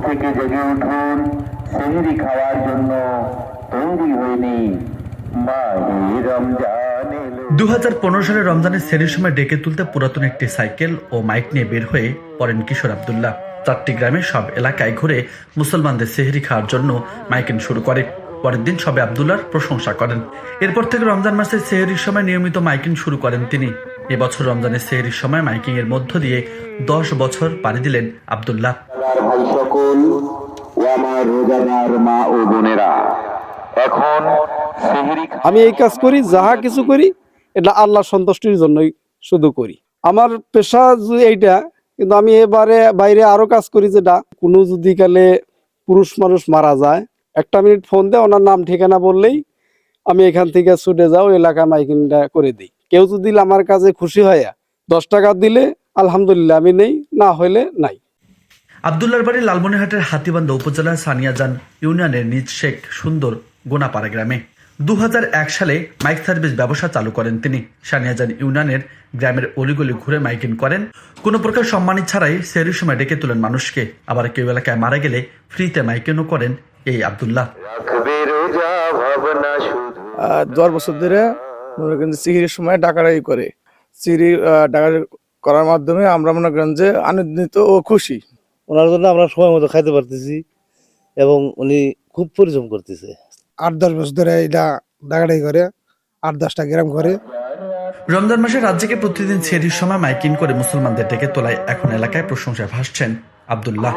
থেকে জেগে উঠুন, সেহরি খাওয়ার জন্য তৈরি হয়নি, মাহে রমজান এলো। 2015 সালে রমজানের সেহরির সময় ডেকে তুলতে পুরাতন একটি সাইকেল ও মাইক নিয়ে বের হয়ে পড়েন কিশোর আব্দুল্লাহ। 4টি গ্রামে সব এলাকায় ঘুরে মুসলমানদের সেহরি খাওয়ার জন্য মাইকিং শুরু করে। পরের দিন সবে আব্দুল্লাহর প্রশংসা করেন। এরপর থেকে রমজান মাসে সেহরির সময় নিয়মিত মাইকিং শুরু করেন তিনি। এবছর রমজানের সেহরির সময় মাইকিং এর মধ্য দিয়ে 10 বছর পাড়ি দিলেন আব্দুল্লাহ। ভাই সকল ও আমার রোজাদার মা ও বোনেরা, এখন সেহরি আমি এই কাজ করি, যাহা কিছু করি এটা আল্লাহ সন্তুষ্টির জন্যই শুধু করি। আমার পেশা এইটা, কিন্তু আমি এবারে বাইরে আরো কাজ করি, যেটা কোনো যদি কালে পুরুষ মানুষ মারা যায়, 1 মিনিট ফোন দেয়, ওনার নাম ঠিকানা বললেই আমি এখান থেকে ছুটে যাও, এলাকা মাইকিংটা করে দিই। কেউ যদি আমার কাছে খুশি হয় 10 টাকা দিলে আলহামদুলিল্লাহ আমি নেই, না হইলে নাই। আব্দুল্লাহর বাড়ি লালমনিরহাটের হাতীবান্ধা উপজেলার সানিয়াজান ইউনিয়নের নিজ শেখ সুন্দর গোনাপাড়া গ্রামে। 2001 সালে মাইক সার্ভিস ব্যবসা চালু করেন তিনি। সানিয়াজান ইউনিয়নের গ্রামের অলিগলি ঘুরে মাইকিং করেন। কোনো প্রকার সম্মানী ছাড়াই সেহরির সময় ডেকে তোলেন মানুষকে। আবার কেউ এলাকায় মারা গেলে ফ্রিতে মাইকিংও করেন এই আব্দুল্লাহ। 10 বছর ধরে মনে করেন সিহিরির সময় ডাকাডাকি করে। সিহিরি ডাকাডাকি করার মাধ্যমে আমরা মনে করেন যে আনন্দিত ও খুশি। ওনার জন্য আমরা সময় মতো খাইতে পারতেছি এবং উনি খুব পরিশ্রম করতেছে। 8-10 বছর ধরে এটা ডাকাডাকি করে, 8-10টা গ্রাম করে। রমজান মাসে রাজ্যকে প্রতিদিন সেহরির সময় মাইকিং করে মুসলমানদের ডেকে তোলায় এখন এলাকায় প্রশংসায় ভাসছেন আব্দুল্লাহ।